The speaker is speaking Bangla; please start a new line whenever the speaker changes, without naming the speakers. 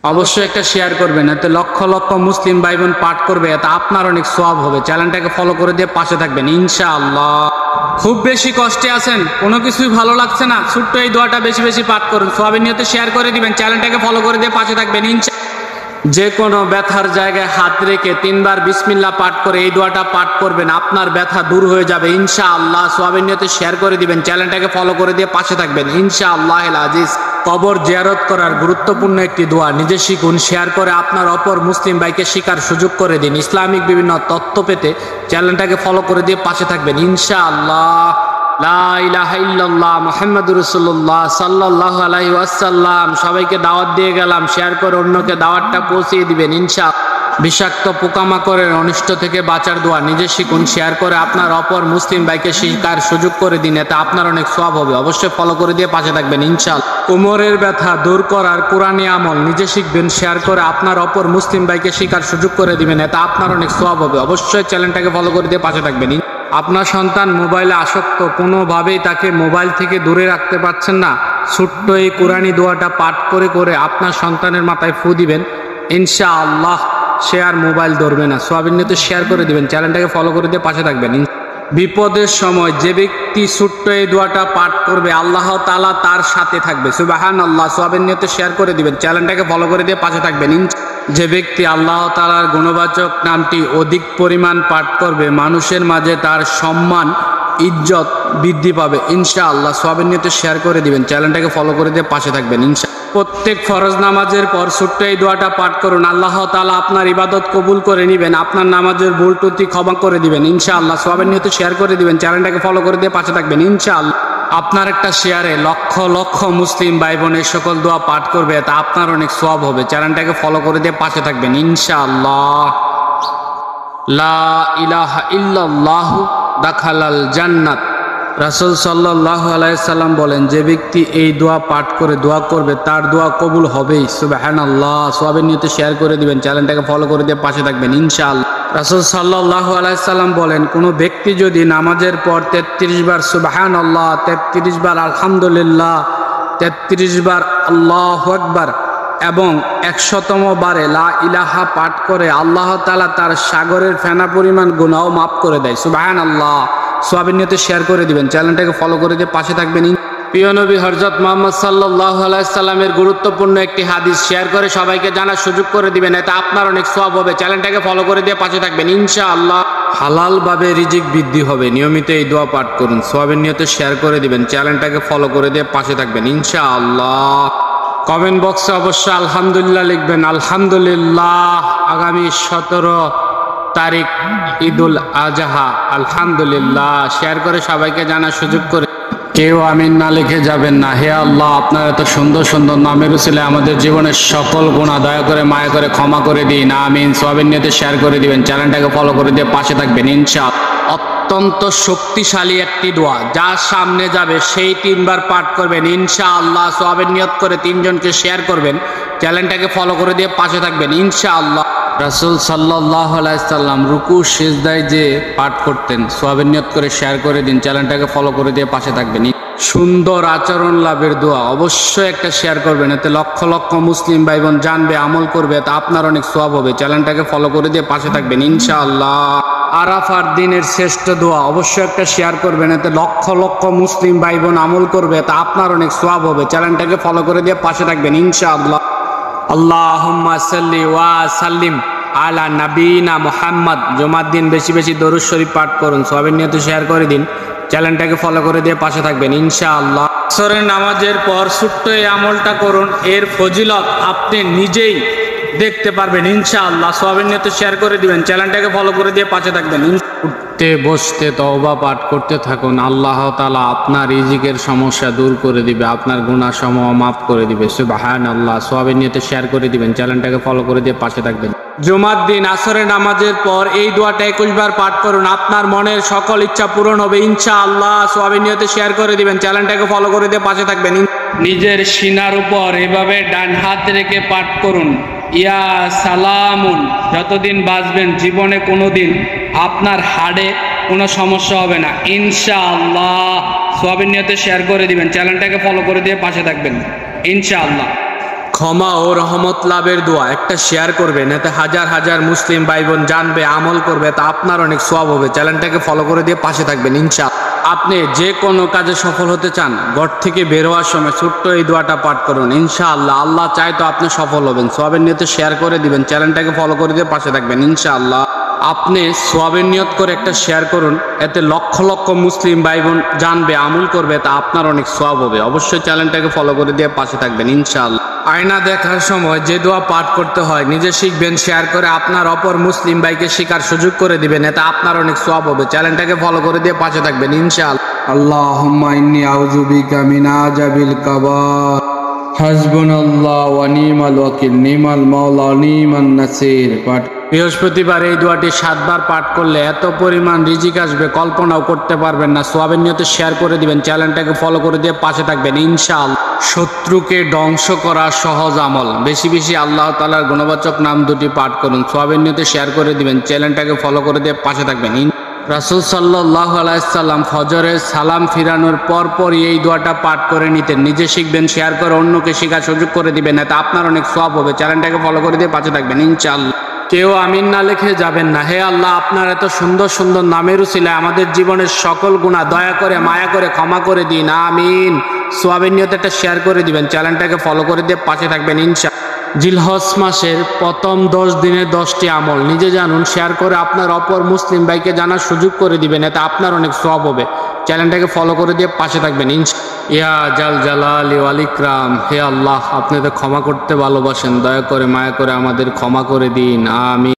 অবশ্যই একটা শেয়ার করবেন, এতে লক্ষ লক্ষ মুসলিম ভাই বোন পাঠ করবে, এতে আপনার অনেক সওয়াব হবে। চ্যানেলটাকে ফলো করে দিয়ে পাশে থাকবেন ইনশাআল্লাহ। খুব বেশি কষ্টে আছেন, কোনো কিছুই ভালো লাগছে না, ছোট্ট এই দোয়াটা বেশি বেশি পাঠ করুন, সওয়াবের নিয়তে শেয়ার করে দিবেন, চ্যানেলটাকে ফলো করে দিয়ে পাশে থাকবেন যে কোনো ব্যথার জায়গায় হাত রেখে 3 বার বিসমিল্লাহ পাঠ করে এই দোয়াটা পাঠ করবেন, আপনার ব্যথা দূর হয়ে যাবে ইনশাআল্লাহ। সওয়াবের নিয়তে শেয়ার করে দিবেন, চ্যানেলটাকে ফলো করে দিয়ে পাশে থাকবেন ইনশাআল্লাহুল আজিজ। কবর জিয়ারত করার গুরুত্বপূর্ণ একটি দোয়া, নিজে শিখুন, শেয়ার করে আপনার অপর মুসলিম ভাইকে শিখার সুযোগ করে দিন। ইসলামিক বিভিন্ন তথ্য পেতে চ্যানেলটাকে ফলো করে দিয়ে পাশে থাকবেন ইনশাআল্লাহ। লা ইলাহা ইল্লাল্লাহ মুহাম্মাদুর রাসূলুল্লাহ সাল্লাল্লাহু আলাইহি ওয়াসাল্লাম। সবাইকে দাওয়াত দিয়ে গেলাম, শেয়ার করে অন্যকে দাওয়াতটা পৌঁছিয়ে দিবেন ইনশাআল্লাহ। বিষাক্ত পোকামাকড়ের অনিষ্ট থেকে বাঁচার দোয়া, নিজে শিখুন, শেয়ার করে আপনার অপর মুসলিম ভাইকে শিখার সুযোগ করে দিন, এতে আপনার অনেক সওয়াব হবে। অবশ্যই ফলো করে দিয়ে পাশে থাকবেন ইনশাআল্লাহ। কোমরের ব্যথা দূর করার কোরআনী আমল, নিজে শিখবেন, শেয়ার করে আপনার অপর মুসলিম ভাইকে শিখার সুযোগ করে দিবেন, এতে আপনার অনেক সওয়াব হবে। অবশ্যই চ্যানেলটাকে ফলো করে দিয়ে পাশে থাকবেন। আপনার সন্তান মোবাইলে আসক্ত, কোনোভাবেই তাকে মোবাইল থেকে দূরে রাখতে পারছেন না, ছোট্ট এই কোরআনী দোয়াটা পাঠ করে করে আপনার সন্তানের মাথায় ফু দিবেন ইনশাআল্লাহ, সে আর মোবাইল ধরবে না। সওয়াবের নিয়তে শেয়ার করে দিবেন, চ্যানেলটাকে ফলো করে দিয়ে পাশে থাকবেন। বিপদের সময় যে ব্যক্তি ছোট্ট এই দোয়াটা পাঠ করবে, আল্লাহ তাআলা তার সাথে থাকবে সুবহানাল্লাহ। সওয়াবের নিয়তে শেয়ার করে দিবেন, চ্যানেলটাকে ফলো করে দিয়ে পাশে থাকবেন। যে ব্যক্তি আল্লাহ তাআলার গুণবাচক নামটি অধিক পরিমাণ পাঠ করবে, মানুষের মাঝে তার সম্মান ইজ্জত বৃদ্ধি পাবে ইনশাআল্লাহ। সওয়াবের নিয়তে শেয়ার করে দিবেন, চ্যানেলটাকে ফলো করে দিয়ে পাশে থাকবেন ইনশাআল্লাহ। প্রত্যেক ফরজ নামাজের পর ছোট্ট এই দোয়াটা পাঠ করুন, আল্লাহ তাআলা আপনার ইবাদত কবুল করে নেবেন, আপনার নামাজের ভুল ত্রুটি ক্ষমা করে দিবেন ইনশাআল্লাহ। সওয়াবের নিয়তে শেয়ার করে দিবেন, চ্যানেলটাকে ফলো করে দিয়ে পাশে থাকবেন ইনশাআল্লাহ। আপনার একটা শেয়ারে লক্ষ লক্ষ মুসলিম ভাই বোন এই সকল দোয়া পাঠ করবে, তা আপনার অনেক সওয়াব হবে। চ্যানেলটাকে ফলো করে দিয়ে পাশে থাকবেন ইনশাআল্লাহ। লা ইলাহা ইল্লাল্লাহু দাখালাল জান্নাত। রাসূল সাল্লাল্লাহু আলাইহি সাল্লাম বলেন, যে ব্যক্তি এই দোয়া পাঠ করে দোয়া করবে তার দোয়া কবুল হবেই সুবহানাল্লাহ। সওয়াবের নিয়তে শেয়ার করে দিবেন, চ্যানেলটাকে ফলো করে দিয়ে পাশে থাকবেন ইনশাআল্লাহ। রাসূল সাল্লাল্লাহু আলাইহি সাল্লাম বলেন, কোনো ব্যক্তি যদি নামাজের পর 33 বার সুবহানাল্লাহ, 33 বার আলহামদুলিল্লাহ, 33 বার আল্লাহু আকবার এবং 100তম বারে লা ইলাহা পাঠ করে, আল্লাহ তাআলা তার সাগরের ফেনা পরিমাণ গুনাহ মাফ করে দেয় সুবহানাল্লাহ। সওয়াবের নিয়তে শেয়ার করে দিবেন, চ্যানেলটাকে ফলো করে দিয়ে পাশে থাকবেন। প্রিয় নবী হযরত মুহাম্মদ সাল্লাল্লাহু আলাইহি সাল্লামের গুরুত্বপূর্ণ একটি হাদিস শেয়ার করে সবাইকে জানার সুযোগ করে দিবেন, এতে আপনার অনেক সওয়াব হবে। চ্যানেলটাকে ফলো করে দিয়ে পাশে থাকবেন ইনশাআল্লাহ। হালাল ভাবে রিজিক বৃদ্ধি হবে, নিয়মিত এই দোয়া পাঠ করুন, সওয়াবের নিয়তে শেয়ার করে দিবেন, চ্যানেলটাকে ফলো করে দিয়ে পাশে থাকবেন ইনশাআল্লাহ। কমেন্ট বক্সে অবশ্যই আলহামদুলিল্লাহ লিখবেন। আলহামদুলিল্লাহ। আগামী 17 তারিখ ঈদুল আজহা, আলহামদুলিল্লাহ। শেয়ার করে সবাইকে জানার সুযোগ করে কেউ আমিন না লিখে যাবেন না। হে আল্লাহ, আপনার এত সুন্দর সুন্দর নামের উসিলায় আমাদের জীবনের সকল গুনাহ দয়া করে মায়া করে ক্ষমা করে দিন, আমিন। সওয়াবের নিয়তে শেয়ার করে দিবেন, চ্যানেলটাকে ফলো করে দিয়ে পাশে থাকবেন ইনশাআল্লাহ। অত্যন্ত শক্তিশালী একটি দোয়া, যার সামনে যাবে সেই 3 বার পাঠ করবেন ইনশাআল্লাহ। সওয়াবের নিয়ত করে 3 জনকে শেয়ার করবেন, চ্যানেলটাকে ফলো করে দিয়ে পাশে থাকবেন ইনশাআল্লাহ। রাসূল সাল্লাল্লাহু আলাইহি সাল্লাম রুকু সিজদায় যে পাঠ করতেন, সওয়াবের নিয়ত করে শেয়ার করে দিন, চ্যানেলটাকে ফলো করে দিয়ে পাশে থাকবেন। সুন্দর আচরণ লাভের দোয়া, অবশ্যই একটা শেয়ার করবেন, এতে লক্ষ লক্ষ মুসলিম ভাই বোন জানবে, আমল করবে, তা আপনার অনেক সওয়াব হবে। চ্যানেলটাকে ফলো করে দিয়ে পাশে থাকবেন ইনশাআল্লাহ। আরাফার দিনের শ্রেষ্ঠ দোয়া, অবশ্যই একটা শেয়ার করবেন, এতে লক্ষ লক্ষ মুসলিম ভাই বোন আমল করবে, তা আপনার অনেক সওয়াব হবে। চ্যানেলটাকে ফলো করে দিয়ে পাশে থাকবেন ইনশাআল্লাহ। আল্লাহুম্মা সাল্লি ওয়া সাল্লিম আলা নবিনা মুহাম্মদ। জুমার দিন বেশি বেশি দরুদ শরীফ পাঠ করুন, সওয়াবের নিয়তে শেয়ার করে দিন, চ্যানেলটাকে ফলো করে দিয়ে পাশে থাকবেন ইনশাআল্লাহ। আসরের নামাজের পর ছোট্ট এই আমলটা করুন, এর ফজিলত আপনি নিজেই দেখতে পারবেন ইনশাআল্লাহ। সওয়াবের নিয়তে শেয়ার করে দিবেন, চ্যানেলটাকে ফলো করে দিয়ে পাশে থাকবেন। উঠতে বসতে তওবা পাঠ করতে থাকুন, আল্লাহ তাআলা আপনার রিজিকের সমস্যা দূর করে দিবে, আপনার গুনাহ সমূহ মাফ করে দিবে সুবহানাল্লাহ। সওয়াবের নিয়তে শেয়ার করে দিবেন, চ্যানেলটাকে ফলো করে দিয়ে পাশে থাকবেন। জুমার দিন আসরের নামাজের পর এই দোয়াটা 21 বার পাঠ করুন, আপনার মনের সকল ইচ্ছা পূরণ হবে ইনশাআল্লাহ। সওয়াবের নিয়তে শেয়ার করে দিবেন, চ্যানেলটাকে ফলো করে দিয়ে পাশে থাকবেন। নিজের সিনার উপর এভাবে ডান হাত রেখে পাঠ করুন, ইয়া সালামুন। যতদিন বাঁচবেন জীবনে কোনোদিন আপনার হাড়ে কোনো সমস্যা হবে না ইনশাআল্লাহ। সওয়াবের নিয়তে শেয়ার করে দিবেন, চ্যানেলটাকে ফলো করে দিয়ে পাশে থাকবেন ইনশাআল্লাহ। ক্ষমা ও রহমত লাভের দোয়া একটা শেয়ার করবেন, এতে হাজার হাজার মুসলিম ভাই বোন জানবে, আমল করবে, তা আপনার অনেক সওয়াব হবে। চ্যানেলটাকে ফলো করে দিয়ে পাশে থাকবেন ইনশাআল্লাহ। আপনি যে কোনো কাজে সফল হতে চান, ঘর থেকে বের হওয়ার সময় ছোট্ট এই দোয়াটা পাঠ করুন, ইনশাআল্লাহ আল্লাহ চায় তো আপনি সফল হবেন। সওয়াবের নিয়তে শেয়ার করে দিবেন, চ্যানেলটাকে ফলো করে দিয়ে পাশে থাকবেন ইনশাআল্লাহ। আপনি সওয়াবের নিয়ত করে একটা শেয়ার করুন, এতে লক্ষ লক্ষ মুসলিম ভাই বোন জানবে, আমল করবে, তা আপনার অনেক সওয়াব হবে। অবশ্যই চ্যানেলটাকে ফলো করে দিয়ে পাশে থাকবেন ইনশাআল্লাহ। আয়না দেখার সময় যে দোয়া পাঠ করতে হয় নিজে শিখবেন, শেয়ার করে আপনার অপর মুসলিম ভাইকে শেখার সুযোগ করে দিবেন, এতে আপনার অনেক সওয়াব হবে। চ্যানেলটাকে ফলো করে দিয়ে পাশে থাকবেন ইনশাআল্লাহ।
আল্লাহুম্মা ইন্নী আউযু বিকা মিন আজাবিল কাবার হাসবুনাল্লাহ ওয়া নি'মাল ওয়াকিল নি'মাল মাওলা নি'মান নাসির পাঠ।
বৃহস্পতিবার এই দোয়াটি 7 বার পাঠ করলে এত পরিমাণ রিজিক আসবে কল্পনাও করতে পারবেন না। সওয়াবের নিয়তে শেয়ার করে দিবেন, চ্যানেলটাকে ফলো করে দিয়ে পাশে থাকবেন ইনশাআল্লাহ। শত্রুকে ধ্বংস করা সহজ আমল, বেশি বেশি আল্লাহ তাআলার গুণবাচক নাম দুটি পাঠ করুন, সওয়াবের নিয়তে শেয়ার করে দিবেন, চ্যানেলটাকে ফলো করে দিয়ে পাশে থাকবেন। রাসূল সাল্লাল্লাহু আলাইহি সাল্লাম ফজরের সালাম ফিরানোর পরপরই এই দোয়াটা পাঠ করে নিতেন। নিজে শিখবেন, শেয়ার করে অন্যকে শেখার সুযোগ করে দিবেন, এতে আপনার অনেক সওয়াব হবে। চ্যানেলটাকে ফলো করে দিয়ে পাশে থাকবেন ইনশাআল্লাহ। কেউ আমিন না লিখে যাবেন না। হে আল্লাহ, আপনার এত সুন্দর সুন্দর নামের উসিলায় আমাদের জীবনের সকল গুনাহ দয়া করে মায়া করে ক্ষমা করে দিন, আমিন। সওয়াবের নিয়তে একটা শেয়ার করে দিবেন, চ্যানেলটাকে ফলো করে দিয়ে পাশে থাকবেন ইনশাআল্লাহ। জিলহজ মাসের প্রথম 10 দিনের 10টি আমল নিজে জানুন, শেয়ার করে আপনার অপর মুসলিম ভাইকে জানার সুযোগ করে দিবেন, এতে আপনার অনেক সওয়াব হবে। চ্যানেলটাকে ফলো করে দিয়ে পাশে থাকবেন ইনশাআল্লাহ। ইয়া জাল জালালি ওয়াল ইকরাম, হে আল্লাহ, আপনি তো ক্ষমা করতে ভালোবাসেন, দয়া করে মায়া করে আমাদের ক্ষমা করে দিন, আমিন।